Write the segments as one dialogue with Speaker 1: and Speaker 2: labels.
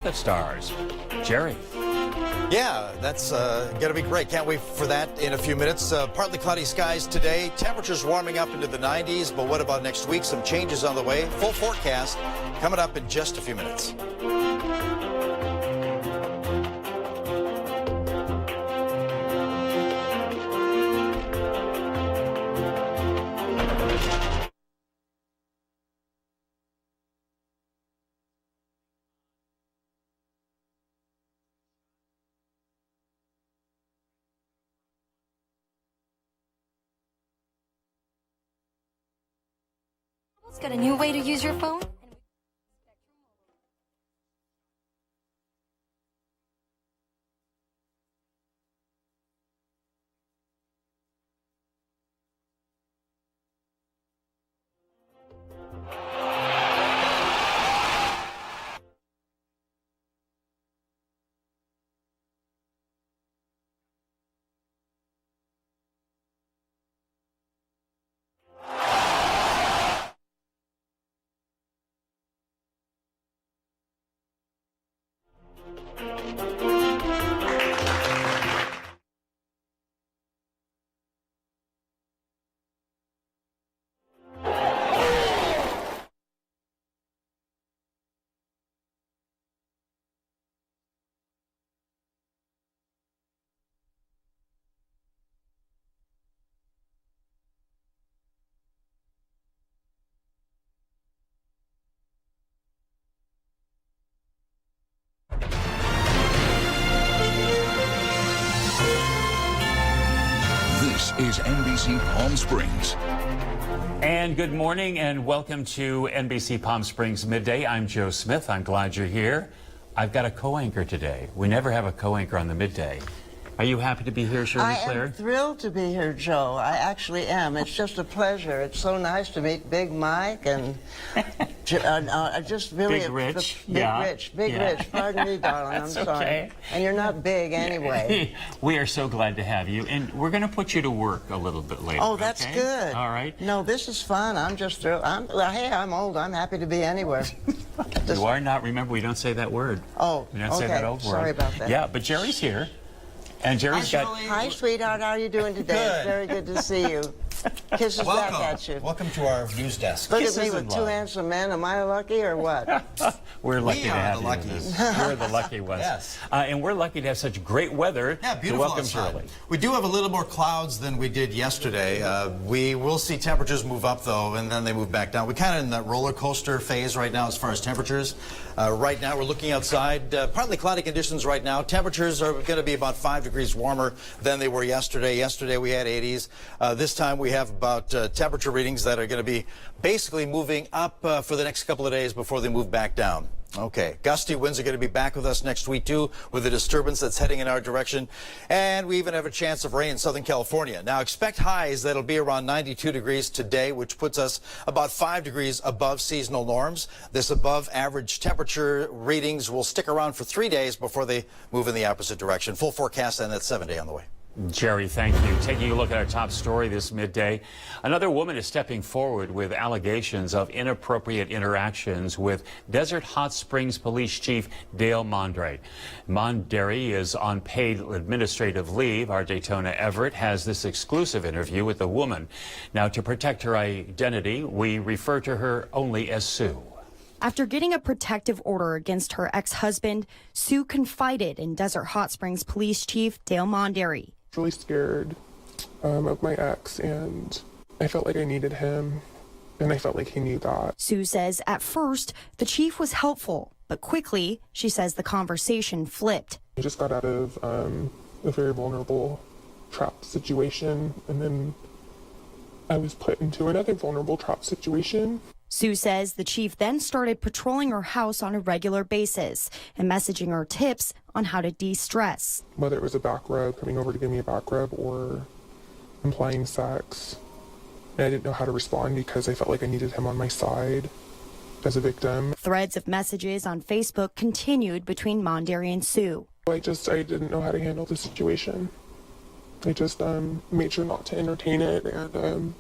Speaker 1: that stars. Jerry.
Speaker 2: Yeah, that's going to be great. Can't wait for that in a few minutes. Partly cloudy skies today. Temperatures warming up into the 90s. But what about next week? Some changes on the way. Full forecast coming up in just a few minutes.
Speaker 3: It's got a new way to use your phone.
Speaker 4: This is NBC Palm Springs.
Speaker 1: And good morning and welcome to NBC Palm Springs Midday. I'm Joe Smith. I'm glad you're here. I've got a co-anchor today. We never have a co-anchor on the midday. Are you happy to be here, Shirley Claire?
Speaker 5: I am thrilled to be here, Joe. I actually am. It's just a pleasure. It's so nice to meet Big Mike and just really...
Speaker 1: Big Rich.
Speaker 5: Big Rich. Pardon me, darling. I'm sorry.
Speaker 1: Okay.
Speaker 5: And you're not big anyway.
Speaker 1: We are so glad to have you. And we're going to put you to work a little bit later.
Speaker 5: Oh, that's
Speaker 1: okay?
Speaker 5: good.
Speaker 1: All right.
Speaker 5: No, this is fun. I'm just thrilled. Hey, I'm old. I'm happy to be anywhere.
Speaker 1: You are not. Remember, we don't say that word.
Speaker 5: Oh,
Speaker 1: we don't say that over.
Speaker 5: Sorry about that.
Speaker 1: Yeah, but Jerry's here. And Jerry's got...
Speaker 5: Hi, sweetheart. How are you doing today?
Speaker 2: Good.
Speaker 5: It's very good to see you. Kisses back at you.
Speaker 2: Welcome to our news desk.
Speaker 5: Look at
Speaker 1: Kisses
Speaker 5: me with
Speaker 1: and
Speaker 5: two
Speaker 1: love.
Speaker 5: handsome men. Am I lucky or what?
Speaker 1: We're lucky
Speaker 2: We
Speaker 1: to
Speaker 2: are
Speaker 1: have
Speaker 2: the
Speaker 1: you.
Speaker 2: luckies.
Speaker 1: We're the lucky ones.
Speaker 2: Yes.
Speaker 1: And we're lucky to have such great weather.
Speaker 2: Yeah,
Speaker 1: to
Speaker 2: beautiful
Speaker 1: welcome
Speaker 2: outside.
Speaker 1: Shirley.
Speaker 2: We do have a little more clouds than we did yesterday. We will see temperatures move up, though, and then they move back down. We're kind of in that roller coaster phase right now as far as temperatures. Right now, we're looking outside. Partly cloudy conditions right now. Temperatures are going to be about 5 degrees warmer than they were yesterday. Yesterday, we had 80s. This time, we have about temperature readings that are going to be basically moving up for the next couple of days before they move back down. Okay, gusty winds are going to be back with us next week, too, with a disturbance that's heading in our direction. And we even have a chance of rain in Southern California. Now, expect highs that'll be around 92 degrees today, which puts us about 5 degrees above seasonal norms. This above average temperature readings will stick around for 3 days before they move in the opposite direction. Full forecast and that 7 day on the way.
Speaker 1: Jerry, thank you. Taking a look at our top story this midday. Another woman is stepping forward with allegations of inappropriate interactions with Desert Hot Springs Police Chief Dale Mondre. Mondre is on paid administrative leave. Our Daytona Everett has this exclusive interview with the woman. Now, to protect her identity, we refer to her only as Sue.
Speaker 6: After getting a protective order against her ex-husband, Sue confided in Desert Hot Springs Police Chief Dale Mondre.
Speaker 7: Really scared of my ex, and I felt like I needed him, and I felt like he knew that.
Speaker 6: Sue says at first the chief was helpful, but quickly she says the conversation flipped.
Speaker 7: I just got out of a very vulnerable trap situation, and then I was put into another vulnerable trap situation.
Speaker 6: Sue says the chief then started patrolling her house on a regular basis and messaging her tips on how to de-stress.
Speaker 7: Whether it was a back rub, coming over to give me a back rub, or implying sex. And I didn't know how to respond because I felt like I needed him on my side as a victim.
Speaker 6: Threads of messages on Facebook continued between Mondre and Sue.
Speaker 7: I didn't know how to handle the situation. I just made sure not to entertain it, and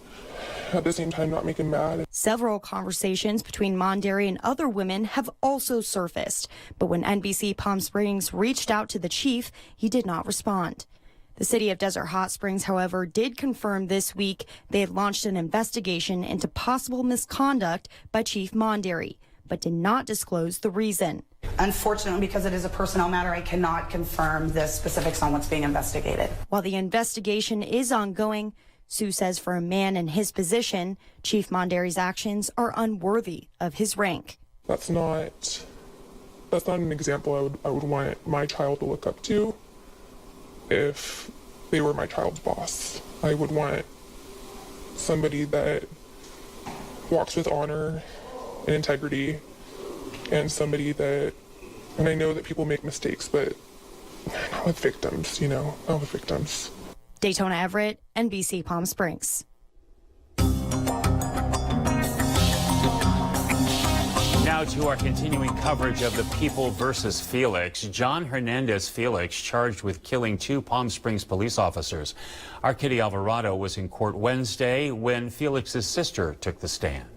Speaker 7: at the same time not make him mad.
Speaker 6: Several conversations between Mondary and other women have also surfaced, but when NBC Palm Springs reached out to the chief, he did not respond. The city of Desert Hot Springs, however, did confirm this week they had launched an investigation into possible misconduct by Chief Mondary, but did not disclose the reason.
Speaker 8: Unfortunately, because it is a personnel matter, I cannot confirm the specifics on what's being investigated.
Speaker 6: While the investigation is ongoing, Sue says for a man in his position, Chief Mondary's actions are unworthy of his rank.
Speaker 7: That's not an example I would want my child to look up to if they were my child's boss. I would want somebody that walks with honor and integrity, and somebody that, and I know that people make mistakes, but not with victims, not with victims.
Speaker 6: Daytona Everett, NBC Palm Springs.
Speaker 1: Now to our continuing coverage of the People versus Felix. John Hernandez Felix charged with killing 2 Palm Springs police officers. Our Kitty Alvarado was in court Wednesday when Felix's sister took the stand.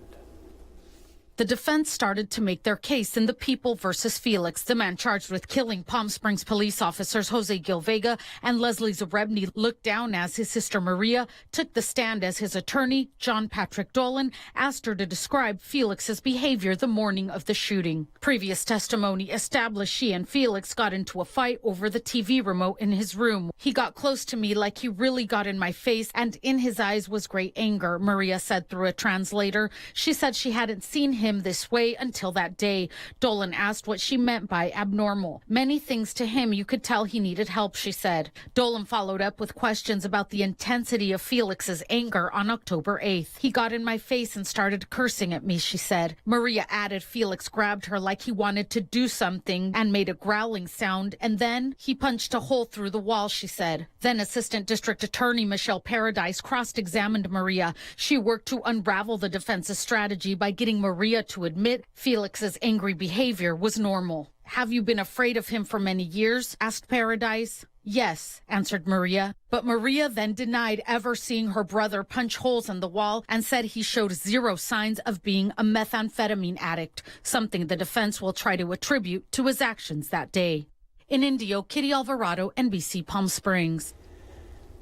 Speaker 9: The defense started to make their case in the People versus Felix. The man charged with killing Palm Springs police officers Jose Gilvega and Leslie Zarebny looked down as his sister Maria took the stand as his attorney, John Patrick Dolan, asked her to describe Felix's behavior the morning of the shooting. Previous testimony established she and Felix got into a fight over the TV remote in his room. He got close to me like he really got in my face, and in his eyes was great anger, Maria said through a translator. She said she hadn't seen him this way until that day. Dolan asked what she meant by abnormal. Many things to him, you could tell he needed help, she said. Dolan followed up with questions about the intensity of Felix's anger on October 8th. He got in my face and started cursing at me, she said. Maria added Felix grabbed her like he wanted to do something and made a growling sound, and then he punched a hole through the wall, she said. Then Assistant District Attorney Michelle Paradise cross-examined Maria. She worked to unravel the defense's strategy by getting Maria to admit Felix's angry behavior was normal. Have you been afraid of him for many years? Asked Paradise. Yes, answered Maria. But Maria then denied ever seeing her brother punch holes in the wall and said he showed zero signs of being a methamphetamine addict, something the defense will try to attribute to his actions that day. In Indio, Kitty Alvarado, NBC Palm Springs.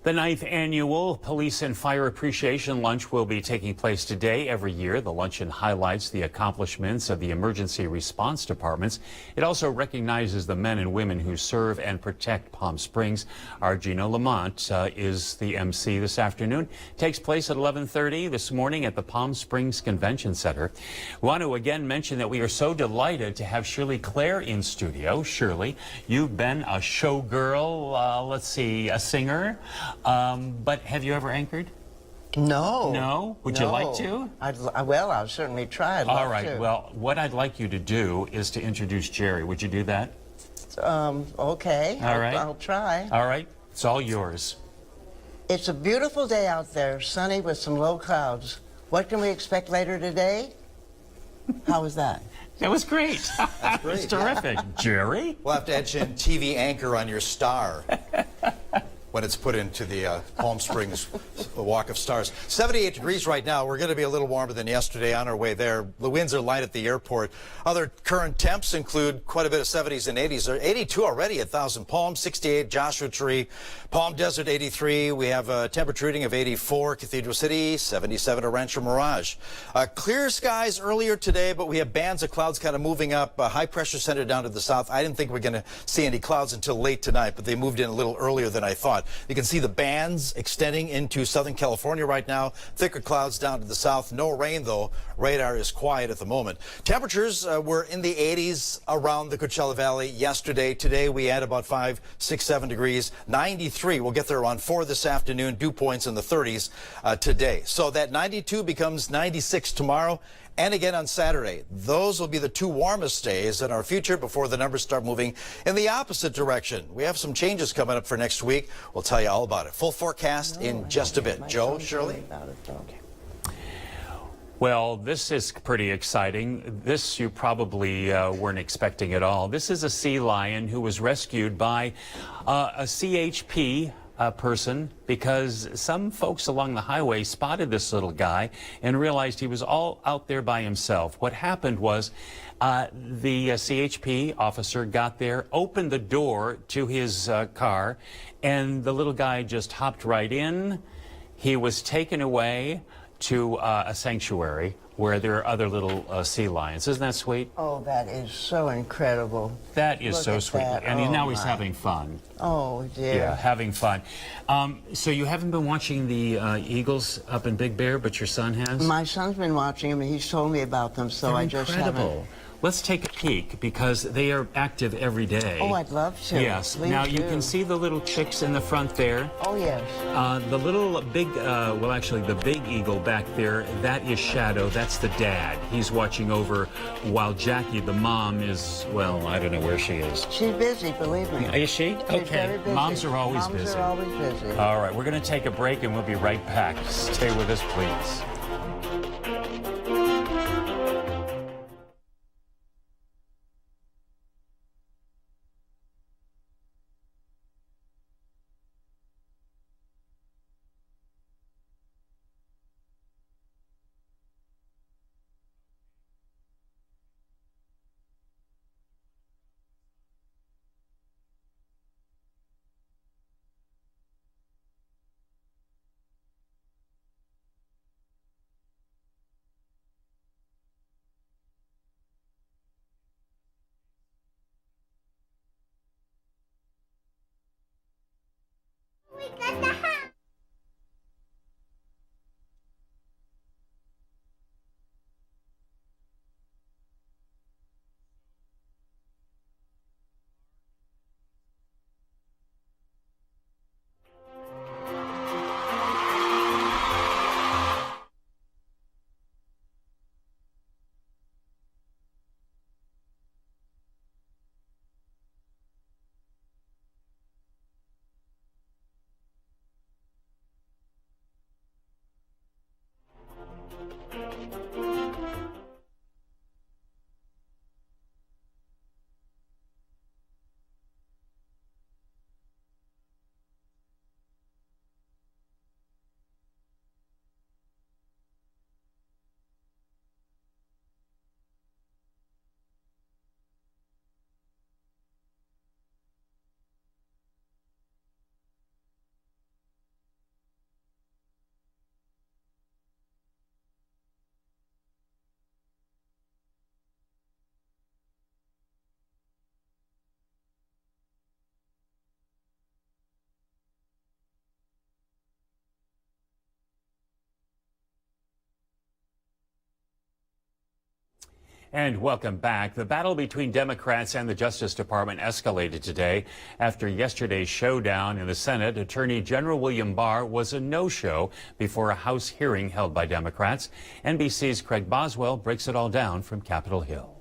Speaker 1: The 9th annual Police and Fire Appreciation Lunch will be taking place today. Every year, the luncheon highlights the accomplishments of the emergency response departments. It also recognizes the men and women who serve and protect Palm Springs. Our Gino Lamont is the MC this afternoon. Takes place at 11:30 this morning at the Palm Springs Convention Center. We want to again mention that we are so delighted to have Shirley Claire in studio. Shirley, you've been a showgirl, a singer. But have you ever anchored?
Speaker 5: No.
Speaker 1: No? Would you like to?
Speaker 5: I'll certainly try.
Speaker 1: All right. Well, what I'd like you to do is to introduce Jerry. Would you do that?
Speaker 5: Okay.
Speaker 1: All right.
Speaker 5: I'll try.
Speaker 1: All right. It's all yours.
Speaker 5: It's a beautiful day out there, sunny with some low clouds. What can we expect later today? How was that?
Speaker 1: That was great.
Speaker 2: That's great.
Speaker 1: It's terrific. Jerry?
Speaker 2: We'll have to etch in TV anchor on your star when it's put into the Palm Springs Walk of Stars. 78 degrees right now. We're going to be a little warmer than yesterday on our way there. The winds are light at the airport. Other current temps include quite a bit of 70s and 80s. There are 82 already at Thousand Palms, 68 Joshua Tree, Palm Desert 83. We have a temperature reading of 84, Cathedral City 77 at Rancho Mirage. Clear skies earlier today, but we have bands of clouds kind of moving up. High pressure center down to the south. I didn't think we were going to see any clouds until late tonight, but they moved in a little earlier than I thought. You can see the bands extending into Southern California right now. Thicker clouds down to the south. No rain, though. Radar is quiet at the moment. Temperatures were in the 80s around the Coachella Valley yesterday. Today, we had about 5, 6, 7 degrees. 93. We'll get there around 4 this afternoon. Dew points in the 30s today. So that 92 becomes 96 tomorrow. And again on Saturday. Those will be the 2 warmest days in our future before the numbers start moving in the opposite direction. We have some changes coming up for next week. We'll tell you all about it. Full forecast in just a bit. Joe, Shirley?
Speaker 1: Well, this is pretty exciting. This you probably weren't expecting at all. This is a sea lion who was rescued by a CHP person because some folks along the highway spotted this little guy and realized he was all out there by himself. What happened was the CHP officer got there, opened the door to his car, and the little guy just hopped right in. He was taken away to a sanctuary where there are other little sea lions. Isn't that sweet?
Speaker 5: Oh, that is so incredible.
Speaker 1: That is so sweet.
Speaker 5: That.
Speaker 1: And now he's having fun.
Speaker 5: Oh, dear.
Speaker 1: Yeah, having fun. So you haven't been watching the Eagles up in Big Bear, but your son has?
Speaker 5: My son's been watching them, and he's told me about them, so
Speaker 1: They're
Speaker 5: I just
Speaker 1: incredible.
Speaker 5: haven't.
Speaker 1: Let's take a peek because they are active every day.
Speaker 5: Oh, I'd love to.
Speaker 1: Yes.
Speaker 5: Please
Speaker 1: now
Speaker 5: do.
Speaker 1: you can see the little chicks in the front there.
Speaker 5: Oh, yes.
Speaker 1: The little big, well, actually, the big eagle back there, that is Shadow. That's the dad. He's watching over while Jackie, the mom, is, well, I don't know where she is.
Speaker 5: She's busy, believe me.
Speaker 1: Is she?
Speaker 5: She's
Speaker 1: Okay.
Speaker 5: very busy.
Speaker 1: Moms are always busy.
Speaker 5: Moms are always busy.
Speaker 1: All right, we're going to take a break and we'll be right back. Stay with us, please. And welcome back. The battle between Democrats and the Justice Department escalated today after yesterday's showdown in the Senate. Attorney General William Barr was a no-show before a House hearing held by Democrats. NBC's Craig Boswell breaks it all down from Capitol Hill.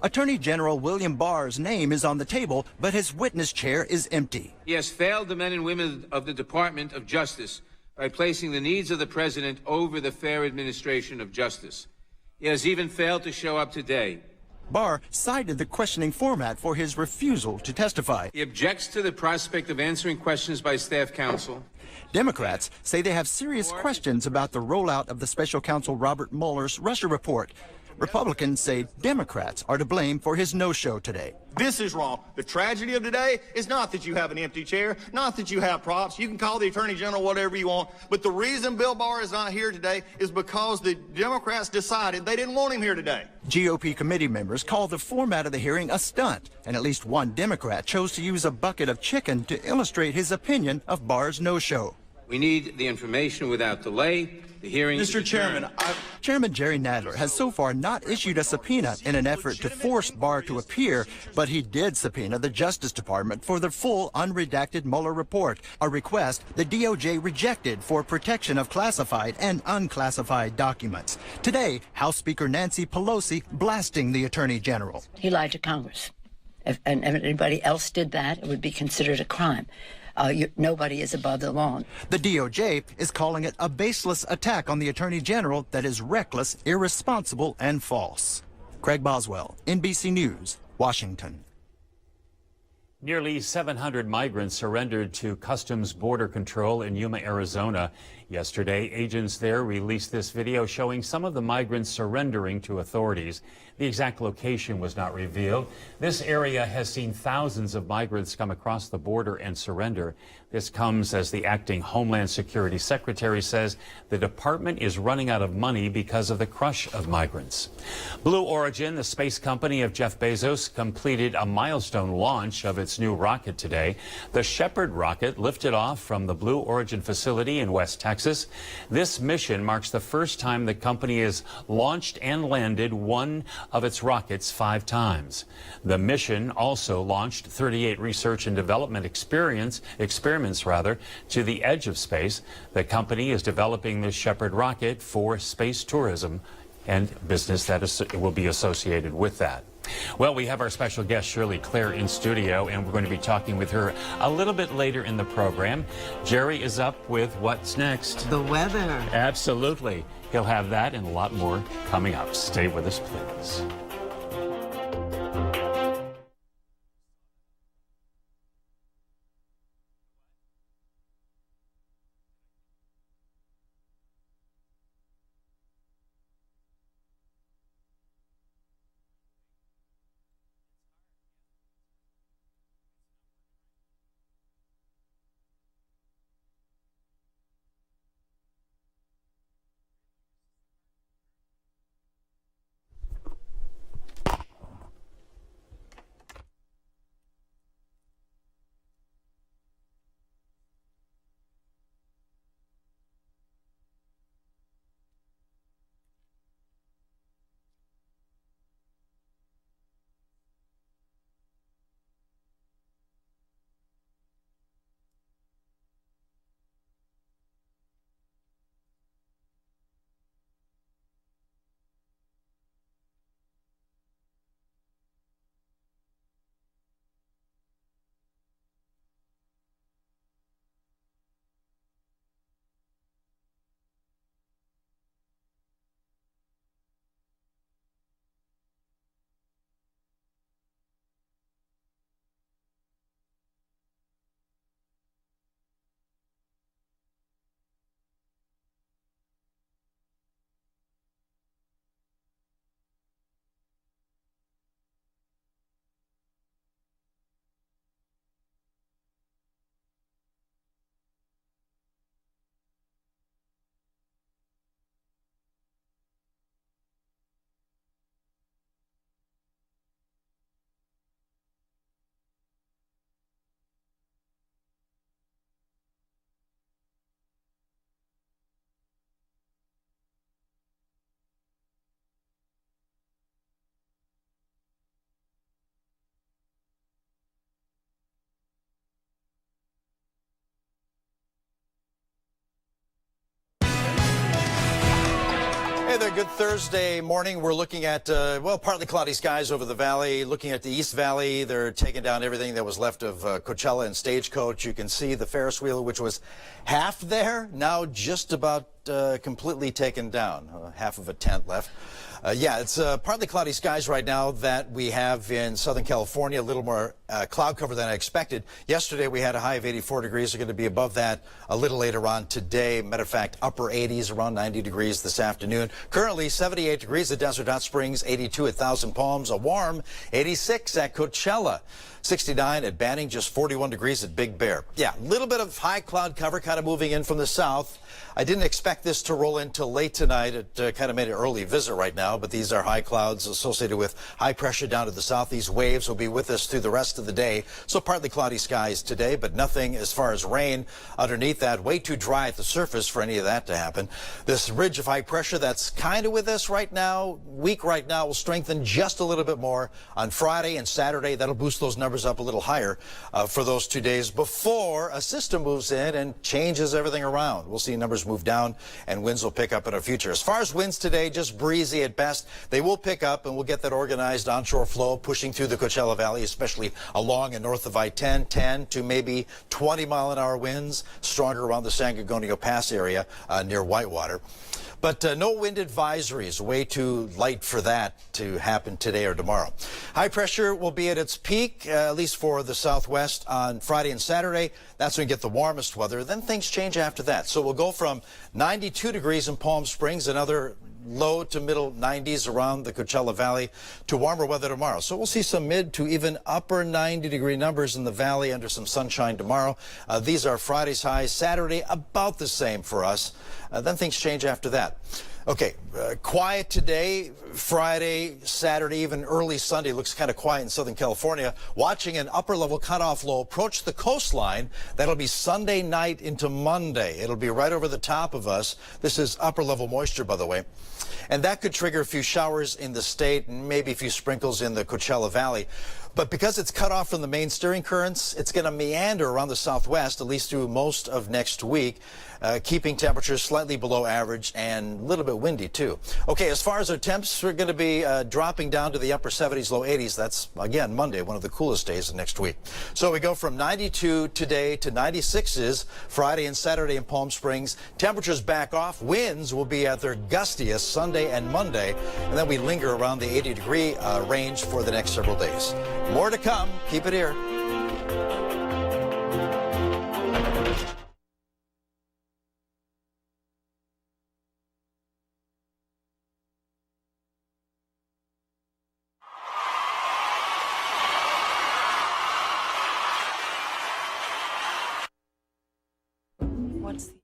Speaker 10: Attorney General William Barr's name is on the table, but his witness chair is empty.
Speaker 11: He has failed the men and women of the Department of Justice by placing the needs of the president over the fair administration of justice. He has even failed to show up today.
Speaker 10: Barr cited the questioning format for his refusal to testify.
Speaker 11: He objects to the prospect of answering questions by staff counsel.
Speaker 10: Democrats say they have serious questions about the rollout of the special counsel Robert Mueller's Russia report. Republicans say Democrats are to blame for his no-show today.
Speaker 12: This is wrong. The tragedy of today is not that you have an empty chair, not that you have props. You can call the Attorney General whatever you want. But the reason Bill Barr is not here today is because the Democrats decided they didn't want him here today.
Speaker 10: GOP committee members called the format of the hearing a stunt, and at least one Democrat chose to use a bucket of chicken to illustrate his opinion of Barr's no-show.
Speaker 11: We need the information without delay. The hearing
Speaker 12: Mr. Chairman,
Speaker 10: Chairman Jerry Nadler has so far not issued a subpoena in an effort to force Barr to appear, but he did subpoena the Justice Department for the full unredacted Mueller report, a request the DOJ rejected for protection of classified and unclassified documents. Today, House Speaker Nancy Pelosi blasting the Attorney General.
Speaker 13: He lied to Congress. If anybody else did that, it would be considered a crime. Nobody is above the law.
Speaker 10: The DOJ is calling it a baseless attack on the Attorney General that is reckless, irresponsible, and false. Craig Boswell, NBC News, Washington.
Speaker 1: Nearly 700 migrants surrendered to Customs Border Control in Yuma, Arizona. Yesterday, agents there released this video showing some of the migrants surrendering to authorities. The exact location was not revealed. This area has seen thousands of migrants come across the border and surrender. This comes as the acting Homeland Security Secretary says the department is running out of money because of the crush of migrants. Blue Origin, the space company of Jeff Bezos, completed a milestone launch of its new rocket today. The Shepard rocket lifted off from the Blue Origin facility in West Texas. This mission marks the first time the company has launched and landed one of its rockets 5 times. The mission also launched 38 research and development experiments to the edge of space. The company is developing this Shepard rocket for space tourism and business that will be associated with that. Well, we have our special guest, Shirley Claire, in studio, and we're going to be talking with her a little bit later in the program. Jerry is up with what's next?
Speaker 5: The weather.
Speaker 1: Absolutely. He'll have that and a lot more coming up. Stay with us, please.
Speaker 2: Hey there, good Thursday morning. We're looking at, well, partly cloudy skies over the valley. Looking at the East Valley, they're taking down everything that was left of Coachella and Stagecoach. You can see the Ferris wheel, which was half there, now just about completely taken down. Half of a tent left. Yeah, it's partly cloudy skies right now that we have in Southern California, a little more cloud cover than I expected. Yesterday we had a high of 84 degrees. We're going to be above that a little later on today. Matter of fact, upper 80s, around 90 degrees this afternoon. Currently 78 degrees at Desert Hot Springs, 82 at Thousand Palms, a warm 86 at Coachella. 69 at Banning, just 41 degrees at Big Bear. Yeah, a little bit of high cloud cover kind of moving in from the south. I didn't expect this to roll in till late tonight. It kind of made an early visit right now, but these are high clouds associated with high pressure down to the southeast. Waves will be with us through the rest of the day. So partly cloudy skies today, but nothing as far as rain underneath that. Way too dry at the surface for any of that to happen. This ridge of high pressure that's kind of with us right now, weak right now, will strengthen just a little bit more on Friday and Saturday. That'll boost those numbers up a little higher for those 2 days before a system moves in and changes everything around. We'll see numbers move down and winds will pick up in our future. As far as winds today, just breezy at best. They will pick up and we'll get that organized onshore flow pushing through the Coachella Valley, especially along and north of I-10, 10 to maybe 20-mile-an-hour winds, stronger around the San Gorgonio Pass area near Whitewater. But no wind advisories, way too light for that to happen today or tomorrow. High pressure will be at its peak at least for the Southwest on Friday and Saturday. That's when we get the warmest weather. Then things change after that. So we'll go from 92 degrees in Palm Springs, another low to middle 90s around the Coachella Valley, to warmer weather tomorrow. So we'll see some mid to even upper 90-degree numbers in the valley under some sunshine tomorrow. These are Friday's highs. Saturday, about the same for us. Then things change after that. Okay, quiet today, Friday, Saturday, even early Sunday. Looks kind of quiet in Southern California. Watching an upper-level cutoff low approach the coastline. That'll be Sunday night into Monday. It'll be right over the top of us. This is upper-level moisture, by the way. And that could trigger a few showers in the state and maybe a few sprinkles in the Coachella Valley. But because it's cut off from the main steering currents, it's going to meander around the southwest, at least through most of next week, keeping temperatures slightly below average and a little bit windy, too. Okay, as far as our temps, we're going to be dropping down to the upper 70s, low 80s. That's, again, Monday, one of the coolest days of next week. So we go from 92 today to 96s Friday and Saturday in Palm Springs. Temperatures back off. Winds will be at their gustiest Sunday and Monday. And then we linger around the 80-degree range for the next several days. More to come. Keep it here.
Speaker 3: What's the...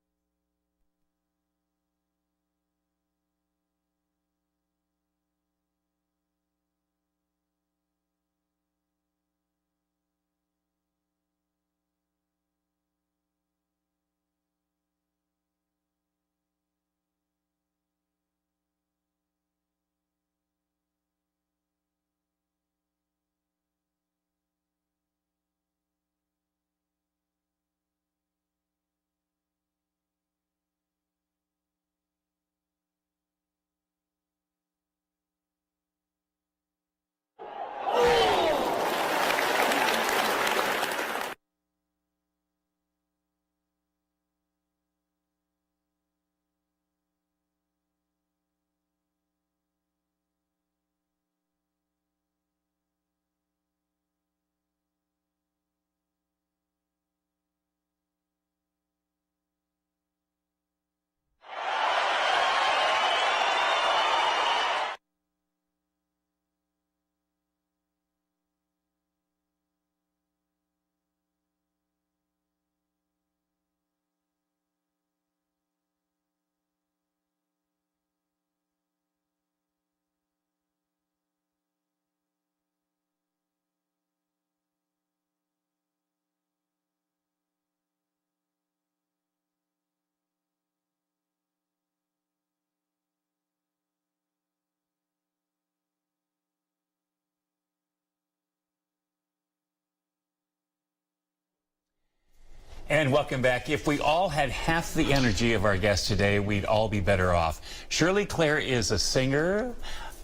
Speaker 1: And welcome back. If we all had half the energy of our guest today, we'd all be better off. Shirley Claire is a singer,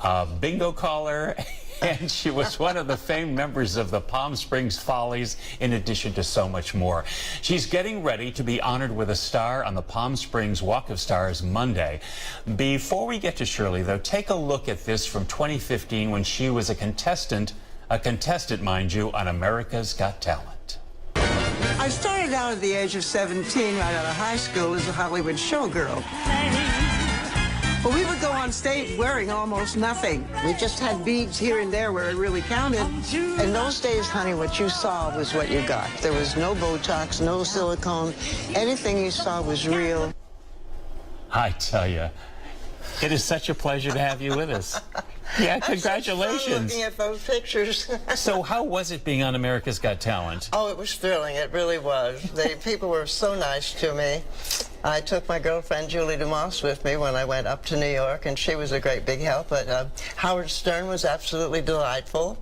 Speaker 1: a bingo caller, and she was one of the famed members of the Palm Springs Follies, in addition to so much more. She's getting ready to be honored with a star on the Palm Springs Walk of Stars Monday. Before we get to Shirley, though, take a look at this from 2015 when she was a contestant, mind you, on America's Got Talent.
Speaker 5: I started out at the age of 17 right out of high school as a Hollywood showgirl. But we would go on stage wearing almost nothing. We just had beads here and there where it really counted. In those days, honey, what you saw was what you got. There was no Botox, no silicone. Anything you saw was real. I tell you, it is such a pleasure to have you with us. Yeah, congratulations. Looking at those pictures.
Speaker 1: So how was it being on America's Got Talent?
Speaker 5: Oh, it was thrilling. It really was. People were so nice to me. I took my girlfriend Julie DeMoss with me when I went up to New York, and she was a great big help. But Howard Stern was absolutely delightful.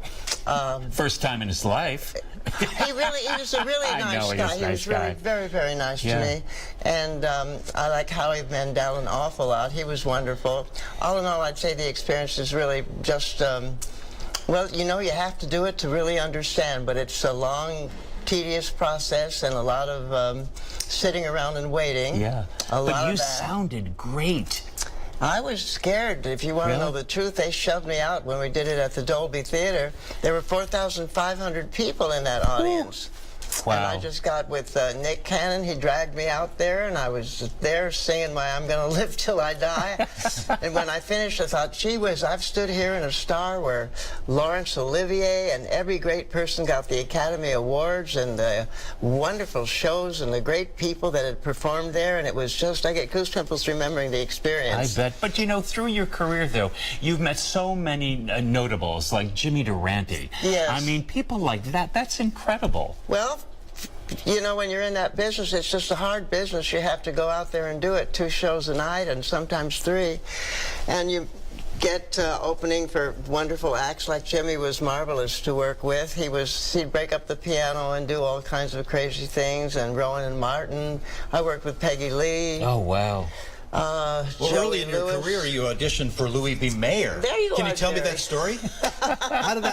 Speaker 1: First time in his life.
Speaker 5: He was a really nice guy. He was really very, very nice to me. And I like Howie Mandel an awful lot. He was wonderful. All in all, I'd say the experience is really just, well, you know, you have to do it to really understand, but it's a long, tedious process and a lot of sitting around and waiting. Yeah. But you sounded great. I was scared. If you want to know the truth, they shoved me out when we did it at the Dolby Theater. There were 4,500 people in that audience.
Speaker 1: Wow.
Speaker 5: And I just got with Nick Cannon. He dragged me out there, and I was there singing my I'm Gonna Live Till I Die. And when I finished, I thought, gee whiz, I've stood here in a star where Laurence Olivier and every great person got the Academy Awards, and the wonderful shows and the great people that had performed there. And it was just, I get goosebumps remembering the experience.
Speaker 1: I bet. But you know, through your career, though, you've met so many notables like Jimmy Durante.
Speaker 5: Yes.
Speaker 1: I mean, people like that. That's incredible.
Speaker 5: Well, you know, when you're in that business, it's just a hard business. You have to go out there and do it 2 shows a night and sometimes 3. And you get opening for wonderful acts like Jimmy was marvelous to work with. He'd break up the piano and do all kinds of crazy things, and Rowan and Martin. I worked with Peggy Lee.
Speaker 1: Oh, wow.
Speaker 2: Well, early in your career, you auditioned for Louis B. Mayer.
Speaker 5: There you
Speaker 2: Can
Speaker 5: are,
Speaker 2: you tell me
Speaker 5: Jerry.
Speaker 2: that story?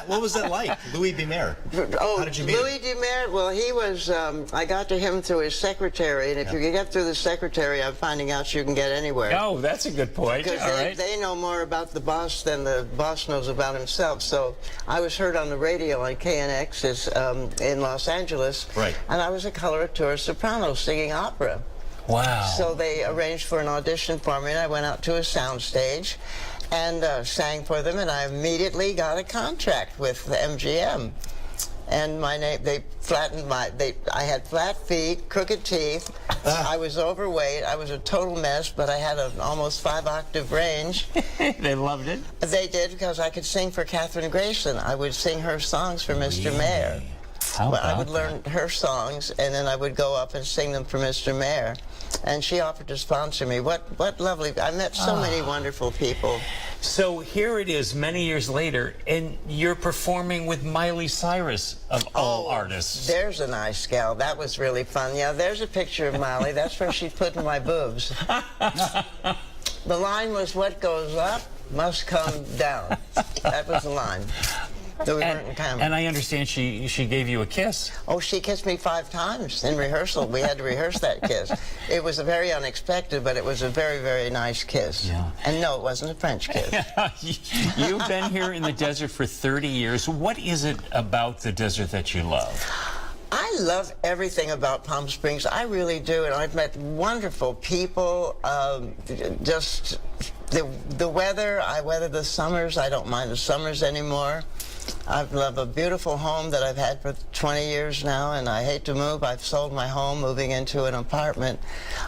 Speaker 2: What was that like, Louis B. Mayer?
Speaker 5: Oh,
Speaker 2: how did you meet
Speaker 5: Louis
Speaker 2: him?
Speaker 5: B. Mayer, well, he was, I got to him through his secretary, and if you can get through the secretary, I'm finding out you can get anywhere.
Speaker 1: Oh, that's a good point.
Speaker 5: Because
Speaker 1: All right.
Speaker 5: they know more about the boss than the boss knows about himself. So I was heard on the radio on KNX in Los Angeles,
Speaker 2: right.
Speaker 5: And I was a coloratura soprano singing opera.
Speaker 1: Wow.
Speaker 5: So they arranged for an audition for me, and I went out to a soundstage and sang for them, and I immediately got a contract with the MGM. And my name, they flattened I had flat feet, crooked teeth, I was overweight, I was a total mess, but I had an almost 5-octave range.
Speaker 1: They loved it?
Speaker 5: They did, because I could sing for Katherine Grayson. I would sing her songs for Mr. Mayer. I would learn her songs, and then I would go up and sing them for Mr. Mayer. And she offered to sponsor me. What lovely, I met so many wonderful people.
Speaker 1: So here it is many years later, and you're performing with Miley Cyrus, of all artists.
Speaker 5: There's a nice gal. That was really fun. Yeah, there's a picture of Miley. That's where she's putting my boobs. The line was, what goes up must come down. That was the line. So we weren't in camera.
Speaker 1: And I understand she gave you a kiss.
Speaker 5: Oh, she kissed me 5 times in rehearsal. We had to rehearse that kiss. It was a very unexpected, but it was a very, very nice kiss.
Speaker 1: Yeah.
Speaker 5: And no, it wasn't a French kiss.
Speaker 1: You've been here in the desert for 30 years. What is it about the desert that you love?
Speaker 5: I love everything about Palm Springs. I really do, and I've met wonderful people. Just the weather. I weather the summers. I don't mind the summers anymore. I love a beautiful home that I've had for 20 years now, and I hate to move. I've sold my home, moving into an apartment.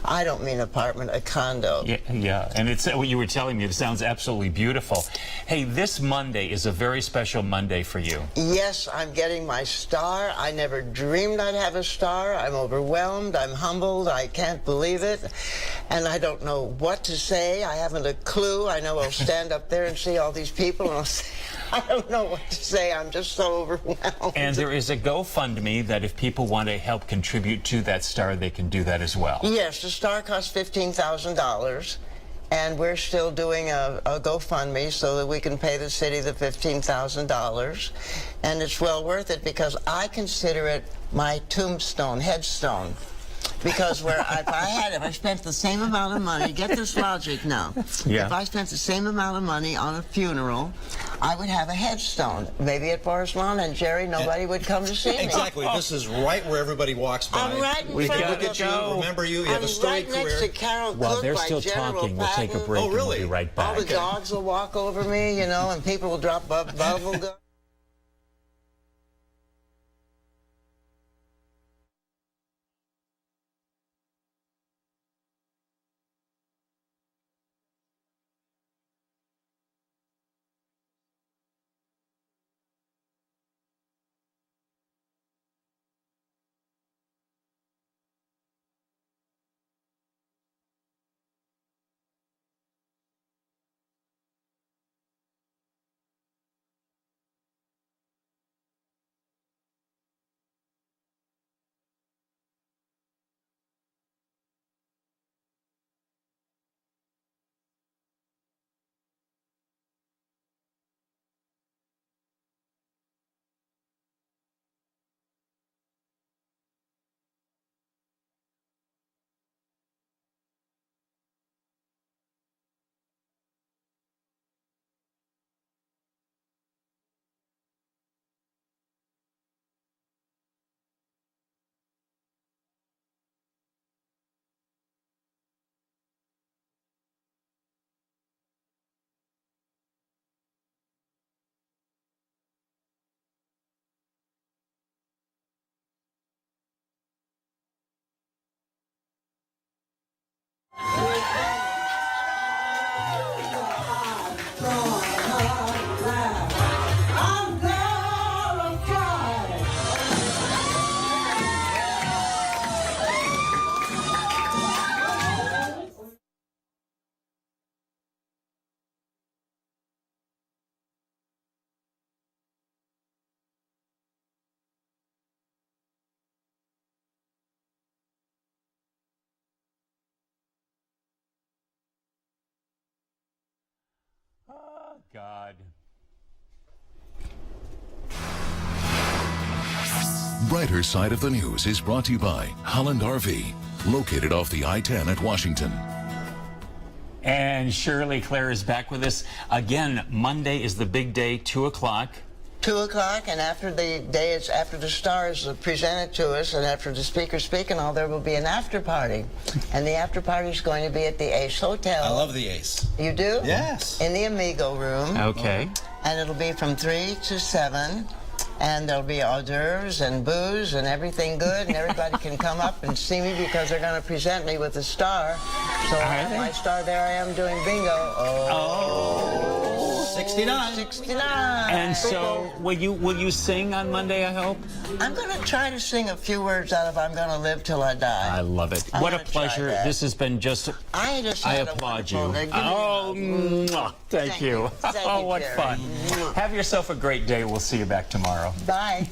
Speaker 5: I don't mean apartment, a condo.
Speaker 1: Yeah, and it's what you were telling me. It sounds absolutely beautiful. Hey, this Monday is a very special Monday for you.
Speaker 5: Yes, I'm getting my star. I never dreamed I'd have a star. I'm overwhelmed. I'm humbled. I can't believe it. And I don't know what to say. I haven't a clue. I know I'll stand up there and see all these people, and I'll say, I don't know what to say. I'm just so overwhelmed.
Speaker 1: And there is a GoFundMe that if people want to help contribute to that star, they can do that as well.
Speaker 5: Yes, the star costs $15,000. And we're still doing a GoFundMe so that we can pay the city the $15,000. And it's well worth it, because I consider it my tombstone, headstone. Because if I spent the same amount of money, get this logic now.
Speaker 1: Yeah.
Speaker 5: If I spent the same amount of money on a funeral, I would have a headstone. Maybe at Forest Lawn, and Jerry, nobody would come to see me.
Speaker 2: Exactly. This is right where everybody walks by.
Speaker 5: I'm right in
Speaker 2: We
Speaker 5: front
Speaker 2: can
Speaker 5: of
Speaker 2: look at you, remember you. You have a storied
Speaker 5: right next
Speaker 2: career.
Speaker 5: to Carol
Speaker 1: While
Speaker 5: Cook
Speaker 1: they're
Speaker 5: by
Speaker 1: still
Speaker 5: General
Speaker 1: talking, we'll take a
Speaker 5: Patton.
Speaker 1: break
Speaker 2: Oh, really?
Speaker 1: and we'll be right back.
Speaker 5: All the dogs will walk over me, you know, and people will drop bubble gum.
Speaker 1: God.
Speaker 4: Brighter Side of the News is brought to you by Holland RV, located off the I-10 at Washington.
Speaker 1: And Shirley Claire is back with us again. Monday is the big day, 2 o'clock.
Speaker 5: 2 o'clock, and after the day, it's after the stars are presented to us, and after the speakers speak and all, there will be an after party. And the after party is going to be at the Ace Hotel.
Speaker 2: I love the Ace.
Speaker 5: You do?
Speaker 2: Yes.
Speaker 5: In the Amigo room.
Speaker 1: Okay.
Speaker 5: And it'll be from 3 to 7. And there'll be hors d'oeuvres and booze and everything good, and everybody can come up and see me because they're going to present me with a star. So I have my star. There I am doing bingo. Oh.
Speaker 2: 69.
Speaker 5: 69.
Speaker 1: And so, will you sing on Monday, I hope?
Speaker 5: I'm going to try to sing a few words out of I'm Going to Live Till I Die.
Speaker 1: I love it.
Speaker 5: I'm
Speaker 1: what a
Speaker 5: gonna try
Speaker 1: pleasure.
Speaker 5: that.
Speaker 1: This has been just...
Speaker 5: I
Speaker 1: applaud you.
Speaker 5: Oh,
Speaker 1: mwah, thank you.
Speaker 5: Thank
Speaker 1: Oh,
Speaker 5: you,
Speaker 1: what
Speaker 5: Jerry.
Speaker 1: fun. Have yourself a great day. We'll see you back tomorrow.
Speaker 5: Bye.